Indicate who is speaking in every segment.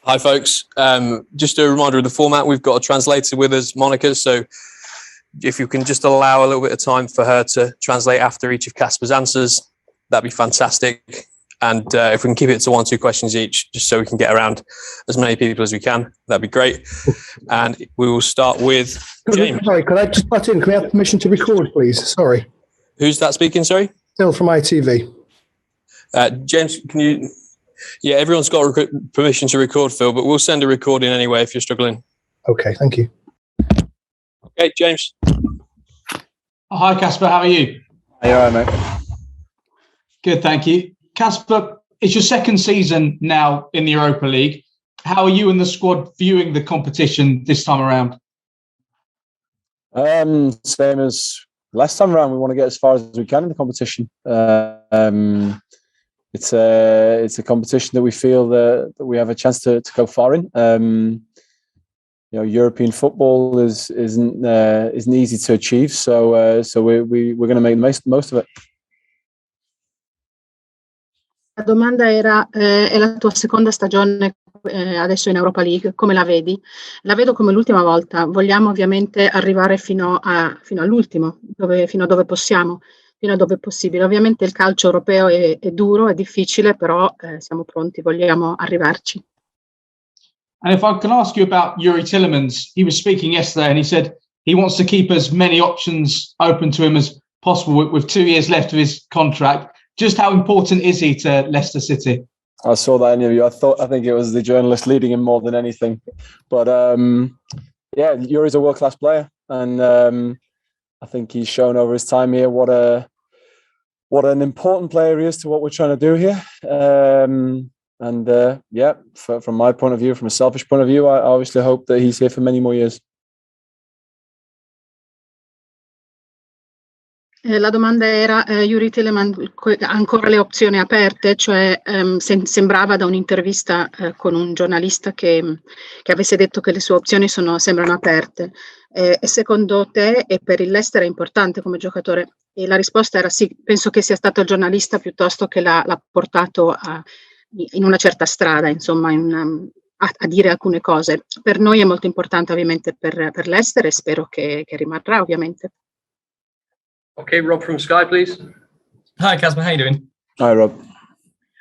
Speaker 1: Hi, folks. Just a reminder of the format. We've got a translator with us, Monica. So if you can just allow a little bit of time for her to translate after each of Casper's answers, that'd be fantastic. And if we can keep it to 1 or 2 questions each, just so we can get around as many people as we can, that'd be great. And we will start with James.
Speaker 2: Sorry, could I just butt in? Can we have permission to record, please? Sorry.
Speaker 1: Who's that speaking, sorry?
Speaker 2: Phil from ITV.
Speaker 1: James, can you... Yeah, everyone's got permission to record, Phil, but we'll send a recording anyway if you're struggling.
Speaker 2: Okay, thank you.
Speaker 1: Okay, James.
Speaker 3: Hi, Casper. How are you?
Speaker 4: Are you all right, mate?
Speaker 3: Good, thank you. Casper, it's your second season now in the Europa League. How are you and the squad viewing the competition this time around?
Speaker 4: Same as last time around. We want to get as far as we can in the competition. It's a competition that we feel that we have a chance to go far in. European football isn't easy to achieve, so we're going to make the most of it.
Speaker 5: La domanda era, è la tua seconda stagione adesso in Europa League, come la vedi? La vedo come l'ultima volta, vogliamo ovviamente arrivare fino all'ultimo, fino a dove possiamo, fino a dove è possibile. Ovviamente il calcio europeo è duro, è difficile, però siamo pronti, vogliamo arrivarci.
Speaker 3: And if I can ask you about Yuri Tillemans, he was speaking yesterday and he said he wants to keep as many options open to him as possible with 2 years left of his contract. Just how important is he to Leicester City?
Speaker 4: I saw that interview. I think it was the journalist leading him more than anything. But Yuri's a world-class player, and I think he's shown over his time here what an important player he is to what we're trying to do here. From my point of view, from a selfish point of view, I obviously hope that he's here for many more years.
Speaker 5: La domanda era, Yuri Tillemans ha ancora le opzioni aperte? Cioè sembrava da un'intervista con un giornalista che avesse detto che le sue opzioni sembrano aperte. E secondo te e per il Leicester è importante come giocatore? E la risposta era sì, penso che sia stato il giornalista piuttosto che l'ha portato in una certa strada, insomma, a dire alcune cose. Per noi è molto importante ovviamente per Leicester e spero che rimarrà ovviamente.
Speaker 1: Okay, Rob from Sky, please.
Speaker 6: Hi, Casper. How you doing?
Speaker 4: Hi, Rob.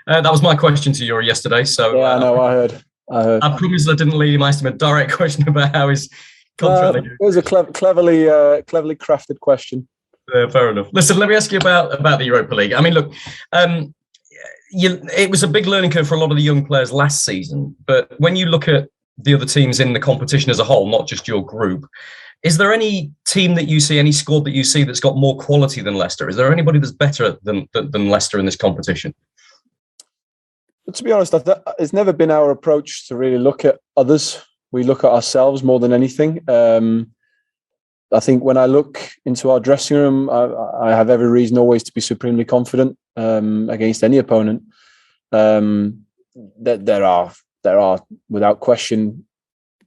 Speaker 6: That was my question to Yuri yesterday. So
Speaker 4: yeah, I know. I heard.
Speaker 6: I promise I didn't lead him. I asked him a direct question about how his contract.
Speaker 4: It was a cleverly crafted question.
Speaker 6: Fair enough. Listen, let me ask you about the Europa League. I mean, look, it was a big learning curve for a lot of the young players last season. But when you look at the other teams in the competition as a whole, not just your group, is there any team that you see, any squad that you see that's got more quality than Leicester? Is there anybody that's better than Leicester in this competition?
Speaker 4: But to be honest, it's never been our approach to really look at others. We look at ourselves more than anything. I think when I look into our dressing room, I have every reason always to be supremely confident against any opponent. There are without question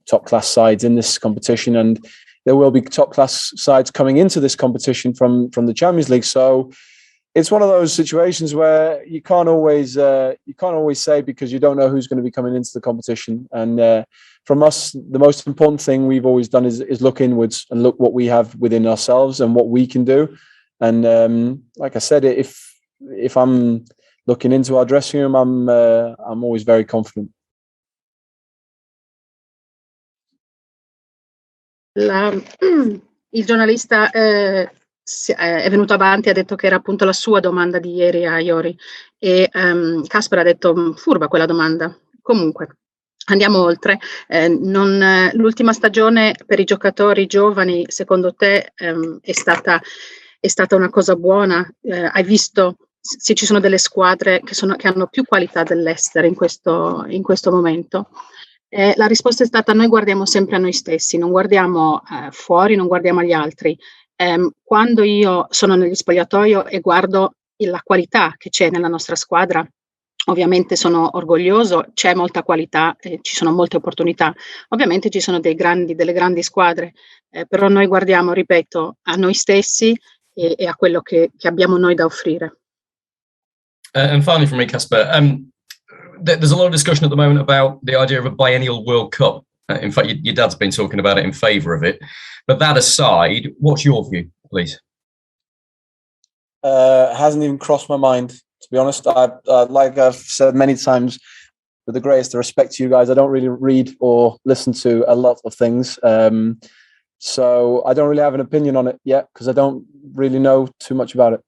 Speaker 4: top class sides in this competition, and there will be top class sides coming into this competition from the Champions League. So it's one of those situations where you can't always say, because you don't know who's going to be coming into the competition. And from us, the most important thing we've always done is look inwards and look what we have within ourselves and what we can do. And like I said, if I'm looking into our dressing room, I'm always very confident.
Speaker 5: Il giornalista è venuto avanti e ha detto che era appunto la sua domanda di ieri a Yuri e Casper ha detto furba quella domanda. Comunque andiamo oltre. L'ultima stagione per i giocatori giovani secondo te è stata una cosa buona? Hai visto se ci sono delle squadre che hanno più qualità dell'Leicester in questo momento? La risposta è stata: noi guardiamo sempre a noi stessi, non guardiamo fuori, non guardiamo agli altri. Quando io sono negli spogliatoio e guardo la qualità che c'è nella nostra squadra, ovviamente sono orgoglioso, c'è molta qualità, ci sono molte opportunità, ovviamente ci sono delle grandi squadre, però noi guardiamo, ripeto, a noi stessi e a quello che abbiamo noi da offrire.
Speaker 6: And finally from me, Casper, there's a lot of discussion at the moment about the idea of a biennial World Cup. In fact, your dad's been talking about it in favour of it. But that aside, what's your view, please?
Speaker 4: Hasn't even crossed my mind, to be honest. Like I've said many times, with the greatest respect to you guys, I don't really read or listen to a lot of things. So I don't really have an opinion on it yet because I don't really know too much about it.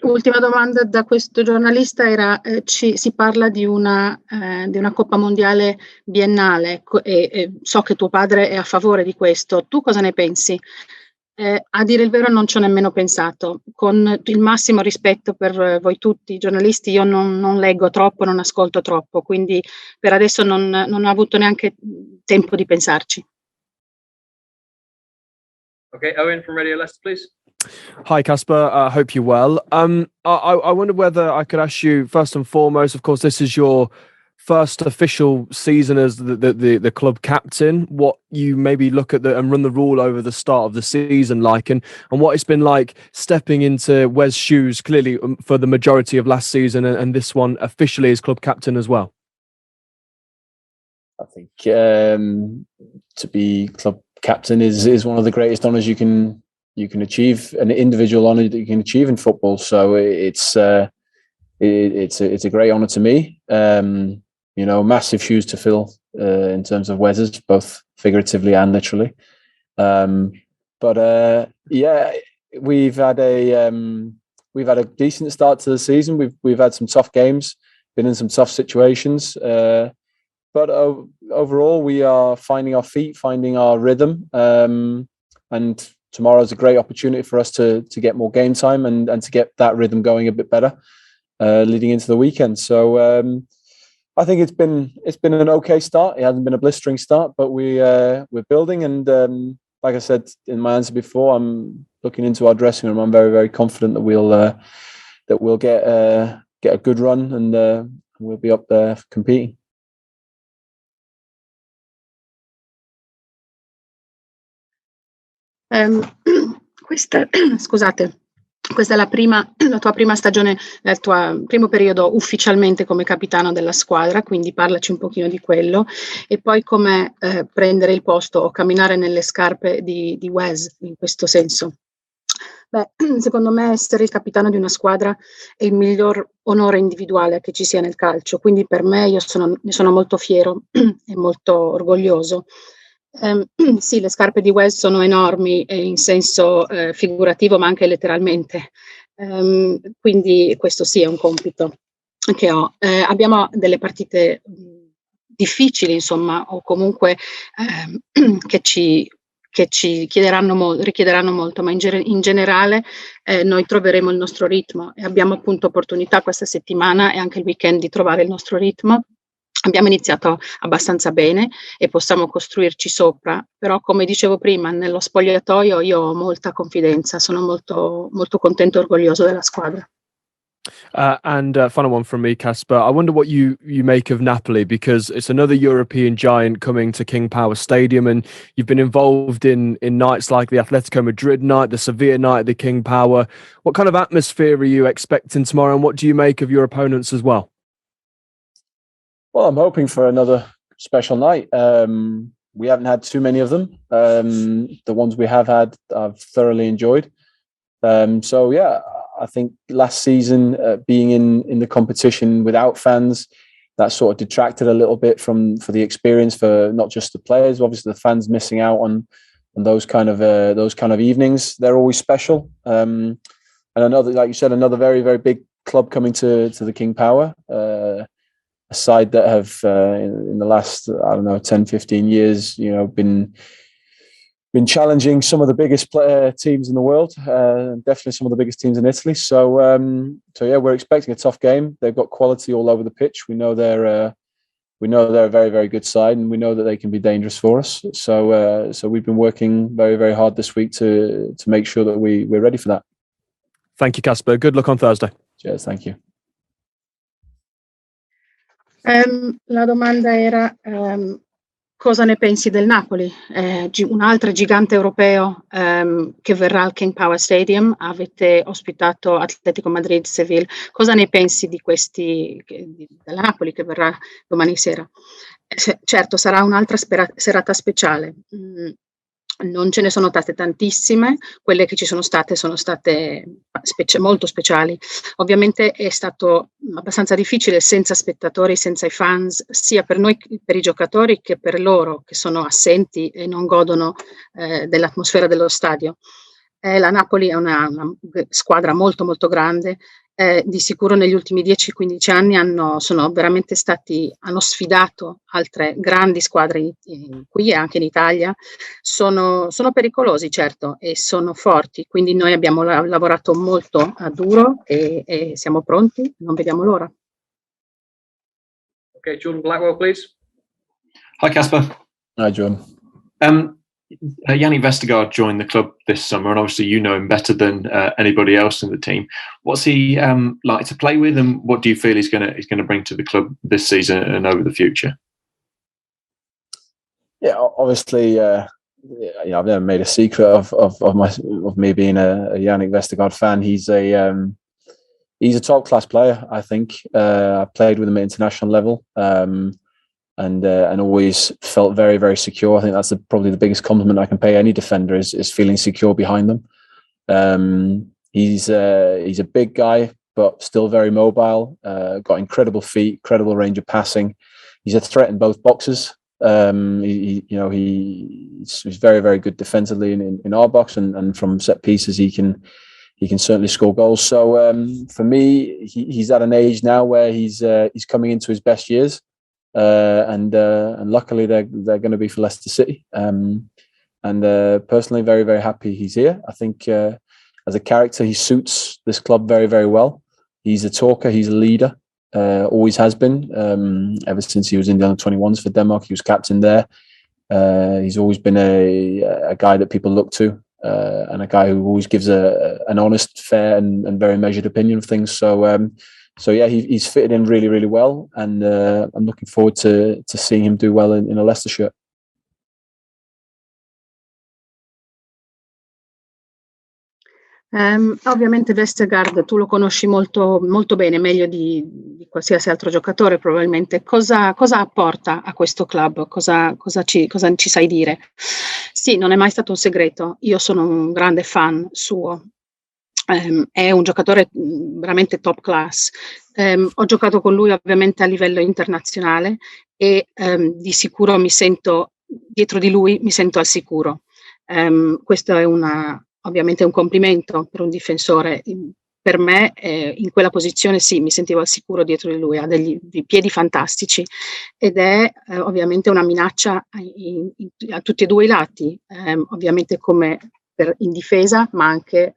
Speaker 5: Ultima domanda da questo giornalista era, si parla di una Coppa Mondiale biennale e so che tuo padre è a favore di questo. Tu cosa ne pensi? A dire il vero non ci ho nemmeno pensato. Con il massimo rispetto per voi tutti, giornalisti, io non leggo troppo, non ascolto troppo, quindi per adesso non ho avuto neanche tempo di pensarci.
Speaker 1: Okay, Owen from Radio Leicester, please.
Speaker 7: Hi, Casper. I hope you're well. I wonder whether I could ask you, first and foremost, of course, this is your first official season as the club captain, what you maybe look at and run the rule over the start of the season like, and what it's been like stepping into Wes' shoes, clearly for the majority of last season and this one officially as club captain as well.
Speaker 4: I think to be club captain is one of the greatest honours you can achieve, an individual honour that you can achieve in football. So it's a great honour to me. Massive shoes to fill in terms of Wes's, both figuratively and literally. We've had a decent start to the season. We've had some tough games, been in some tough situations. But overall, we are finding our feet, finding our rhythm, and tomorrow is a great opportunity for us to get more game time and to get that rhythm going a bit better leading into the weekend. So I think it's been an okay start. It hasn't been a blistering start, but we're building. And like I said in my answer before, I'm looking into our dressing room. I'm very, very confident that we'll get a good run and we'll be up there competing.
Speaker 5: Questa è la tua prima stagione, il tuo primo periodo ufficialmente come capitano della squadra, quindi parlaci un pochino di quello e poi come prendere il posto o camminare nelle scarpe di Wes in questo senso. Beh, secondo me essere il capitano di una squadra è il miglior onore individuale che ci sia nel calcio, quindi per me ne sono molto fiero e molto orgoglioso. Sì, le scarpe di Wes sono enormi in senso figurativo, ma anche letteralmente. Quindi questo sì è un compito che ho. Abbiamo delle partite difficili, insomma, o comunque che ci richiederanno molto, ma in generale noi troveremo il nostro ritmo e abbiamo appunto opportunità questa settimana e anche il weekend di trovare il nostro ritmo. Abbiamo iniziato abbastanza bene e possiamo costruirci sopra, però come dicevo prima, nello spogliatoio io ho molta confidenza, sono molto, molto contento e orgoglioso della squadra.
Speaker 7: Final one from me, Casper. I wonder what you make of Napoli, because it's another European giant coming to King Power Stadium, and you've been involved in nights like the Atletico Madrid night, the Sevilla night, the King Power. What kind of atmosphere are you expecting tomorrow, and what do you make of your opponents as well?
Speaker 4: Well, I'm hoping for another special night. We haven't had too many of them. The ones we have had, I've thoroughly enjoyed. I think last season being in the competition without fans, that sort of detracted a little bit for the experience for not just the players. Obviously, the fans missing out on those kind of evenings. They're always special. And another, like you said, another very, very big club coming to the King Power. A side that have in the last 10, 15 years, been challenging some of the biggest teams in the world, definitely some of the biggest teams in Italy. So we're expecting a tough game. They've got quality all over the pitch. We know they're a very, very good side, and we know that they can be dangerous for us. So we've been working very, very hard this week to make sure that we're ready for that.
Speaker 7: Thank you, Casper. Good luck on Thursday.
Speaker 4: Cheers. Thank you.
Speaker 5: La domanda era Cosa ne pensi del Napoli? Un altro gigante europeo che verrà al King Power Stadium. Avete ospitato Atletico Madrid, Sevilla. Cosa ne pensi di questi, della Napoli che verrà domani sera? Certo, sarà un'altra serata speciale. Non ce ne sono state tantissime, quelle che ci sono state molto speciali. Ovviamente è stato abbastanza difficile senza spettatori, senza i fans, sia per noi, per i giocatori, che per loro che sono assenti e non godono dell'atmosfera dello stadio. La Napoli è una squadra molto molto grande. Di sicuro negli ultimi 10-15 anni hanno sfidato altre grandi squadre qui e anche in Italia. Sono pericolosi, certo, e sono forti, quindi noi abbiamo lavorato molto a duro e siamo pronti, non vediamo l'ora.
Speaker 8: Okay, Jordan Blackwell, please.
Speaker 9: Hi, Casper.
Speaker 4: Hi, Jordan.
Speaker 9: Yannick Vestergaard joined the club this summer, and obviously you know him better than anybody else in the team. What's he like to play with, and what do you feel he's going to bring to the club this season and over the future?
Speaker 4: Yeah, obviously, I've never made a secret of me being a Yannick Vestergaard fan. He's a top class player. I think I played with him at international level. And always felt very, very secure. I think that's probably the biggest compliment I can pay any defender is feeling secure behind them. He's a big guy, but still very mobile. Got incredible feet, incredible range of passing. He's a threat in both boxes. He's very, very good defensively in our box, and from set pieces he can certainly score goals. So for me, he's at an age now where he's coming into his best years. And luckily they're going to be for Leicester City. And personally, very, very happy he's here. I think as a character, he suits this club very, very well. He's a talker. He's a leader. Always has been. Ever since he was in the under-21s for Denmark, he was captain there. He's always been a guy that people look to, and a guy who always gives an honest, fair, and very measured opinion of things. So yeah, he's fitted in really, really well, and I'm looking forward to seeing him do well in a Leicester shirt.
Speaker 5: Ovviamente Vestergaard tu lo conosci molto, molto bene, meglio di qualsiasi altro giocatore probabilmente. Cosa apporta a questo club? Cosa ci sai dire? Sì, non è mai stato un segreto. Io sono un grande fan suo. È un giocatore veramente top class. Ho giocato con lui ovviamente a livello internazionale e di sicuro dietro di lui mi sento al sicuro. Questo è ovviamente un complimento per un difensore. Per me in quella posizione sì, mi sentivo al sicuro dietro di lui, ha dei piedi fantastici ed è ovviamente una minaccia a tutti e due i lati, ovviamente come in difesa, ma anche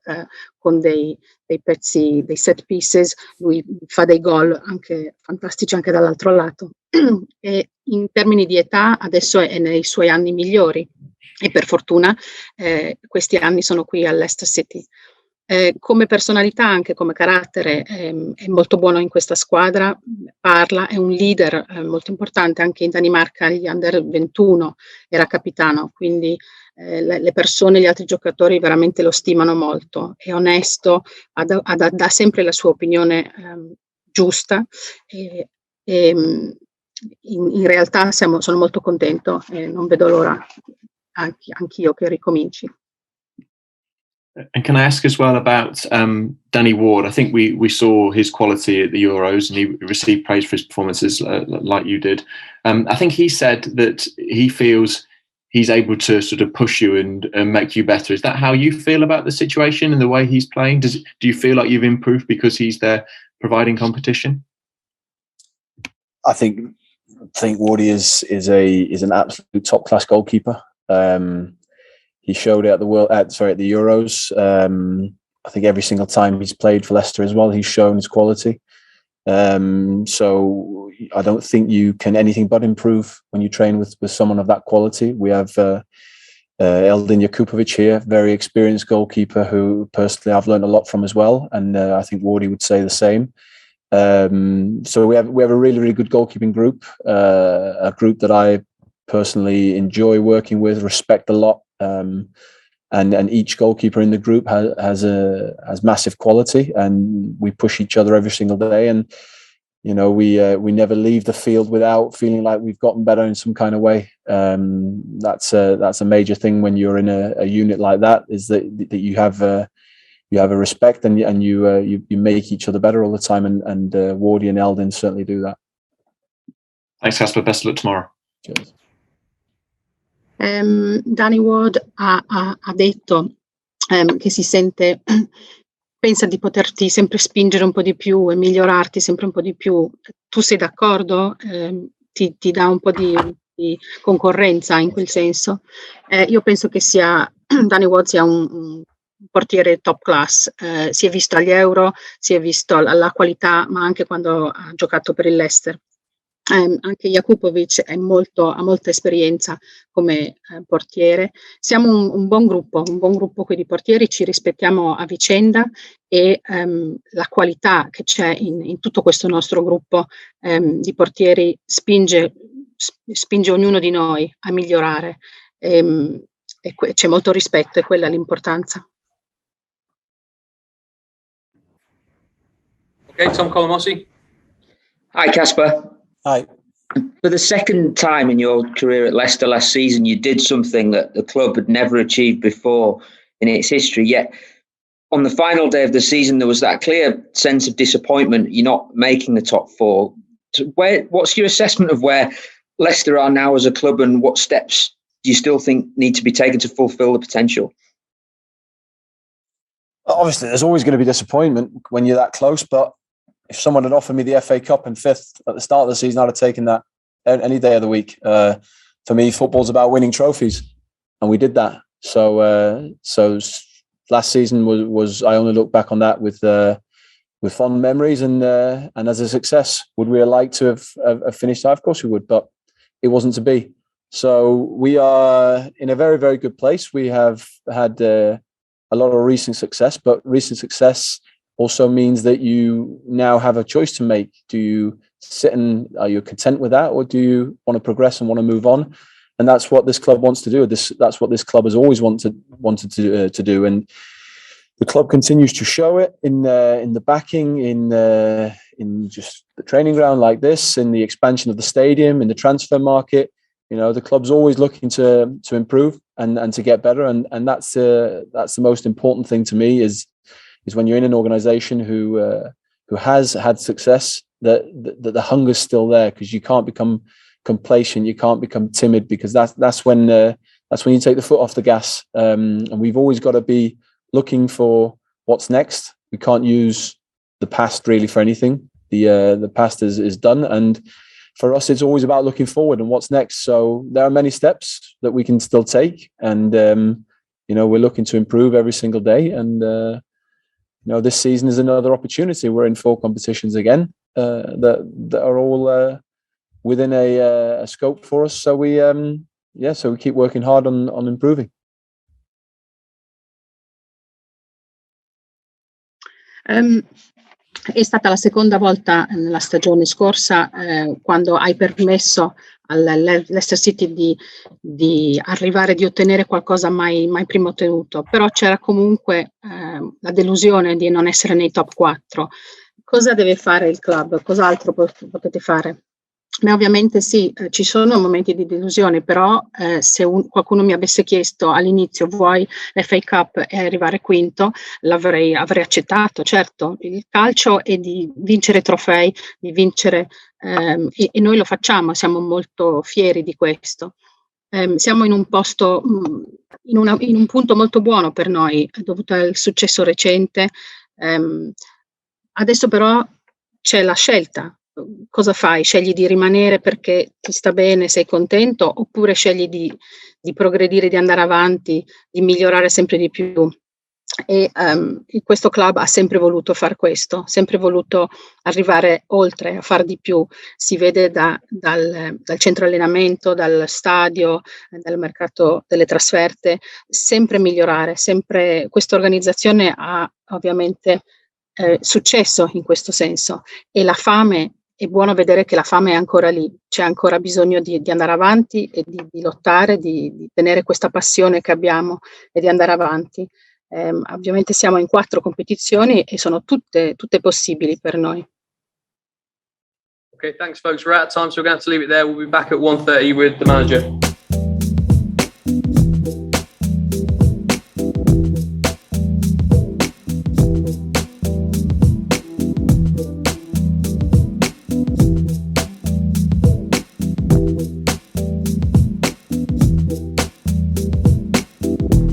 Speaker 5: con dei pezzi, dei set pieces. Lui fa dei gol anche fantastici anche dall'altro lato. E in termini di età adesso è nei suoi anni migliori e per fortuna questi anni sono qui all'Leicester City. Come personalità, anche come carattere, è molto buono in questa squadra, è un leader molto importante. Anche in Danimarca agli Under 21 era capitano, quindi le persone, gli altri giocatori veramente lo stimano molto, è onesto, dà sempre la sua opinione giusta e in realtà sono molto contento e non vedo l'ora anch'io che ricominci.
Speaker 9: And can I ask as well about Danny Ward? I think we saw his quality at the Euros, and he received praise for his performances like you did. I think he said that he feels he's able to sort of push you and make you better. Is that how you feel about the situation and the way he's playing? Do you feel like you've improved because he's there providing competition?
Speaker 4: I think Wardy is an absolute top class goalkeeper. He showed it at the Euros. I think every single time he's played for Leicester as well, he's shown his quality. So I don't think you can anything but improve when you train with someone of that quality. We have Eldin Jakupovic here, very experienced goalkeeper who personally I've learned a lot from as well, and I think Wardy would say the same. So we have a really, really good goalkeeping group, a group that I personally enjoy working with, respect a lot. And each goalkeeper in the group has massive quality, and we push each other every single day. And we never leave the field without feeling like we've gotten better in some kind of way. That's a major thing when you're in a unit like that, is that you have a respect, and you make each other better all the time. And Wardy and Eldin certainly do that.
Speaker 9: Thanks, Casper. Best of luck tomorrow.
Speaker 4: Cheers.
Speaker 5: Danny Ward ha detto che si sente, pensa di poterti sempre spingere un po' di più e migliorarti sempre un po' di più. Tu sei d'accordo? Ti dà un po' di concorrenza in quel senso? Io penso che Danny Ward sia un portiere top class. Si è visto agli Euro, si è visto la qualità, ma anche quando ha giocato per il Leicester. Anche Jakupovic ha molta esperienza come portiere. Siamo un buon gruppo qui di portieri, ci rispettiamo a vicenda, e la qualità che c'è in tutto questo nostro gruppo di portieri spinge ognuno di noi a migliorare, e c'è molto rispetto, e quella è l'importanza.
Speaker 1: Okay, Tom Colomosi.
Speaker 8: Hi, Casper.
Speaker 4: Hi.
Speaker 8: For the second time in your career at Leicester last season, you did something that the club had never achieved before in its history. Yet, on the final day of the season, there was that clear sense of disappointment. You're not making the top four. So what's your assessment of where Leicester are now as a club, and what steps do you still think need to be taken to fulfil the potential?
Speaker 4: Obviously, there's always going to be disappointment when you're that close, but if someone had offered me the FA Cup in 5th at the start of the season, I'd have taken that any day of the week. For me, football's about winning trophies, and we did that. So last season was I only look back on that with fond memories and as a success. Would we have liked to have finished that? Of course we would, but it wasn't to be. So we are in a very, very good place. We have had a lot of recent success, but recent success also means that you now have a choice to make. Do you sit and are you content with that, or do you want to progress and want to move on? And that's what this club wants to do. That's what this club has always wanted to do, and the club continues to show it in the backing, in just the training ground like this, in the expansion of the stadium, in the transfer market. The club's always looking to improve and to get better, and that's the most important thing to me is when you're in an organization who has had success, that the hunger's still there, because you can't become complacent, you can't become timid, because that's when you take the foot off the gas. And we've always got to be looking for what's next. We can't use the past really for anything. The past is done, and for us, it's always about looking forward and what's next. So there are many steps that we can still take, and we're looking to improve every single day. And this season is another opportunity. We're in 4 competitions again that are all within a scope for us. So we keep working hard on improving.
Speaker 5: È stata la seconda volta nella stagione scorsa quando hai permesso al Leicester City di arrivare, di ottenere qualcosa mai prima ottenuto, però c'era comunque la delusione di non essere nei top 4. Cosa deve fare il club? Cos'altro potete fare? Ovviamente sì, ci sono momenti di delusione, però se qualcuno mi avesse chiesto all'inizio vuoi l'FA Cup e arrivare quinto, avrei accettato. Certo, il calcio è di vincere trofei, di vincere, e noi lo facciamo, siamo molto fieri di questo. Siamo in un posto, in un punto molto buono per noi, dovuto al successo recente. Adesso però c'è la scelta. Cosa fai? Scegli di rimanere perché ti sta bene, sei contento, oppure scegli di progredire, di andare avanti, di migliorare sempre di più? E questo club ha sempre voluto fare questo, sempre voluto arrivare oltre, a far di più. Si vede dal centro allenamento, dal stadio, dal mercato delle trasferte, sempre migliorare, sempre. Questa organizzazione ha ovviamente successo in questo senso, e la fame è buono vedere che la fame è ancora lì, c'è ancora bisogno di andare avanti e di lottare, di tenere questa passione che abbiamo e di andare avanti. Ovviamente siamo in 4 competizioni e sono tutte possibili per noi.
Speaker 1: Okay, thanks folks. We're out of time, so we're going to have to leave it there. We'll be back at 1:30 with the manager.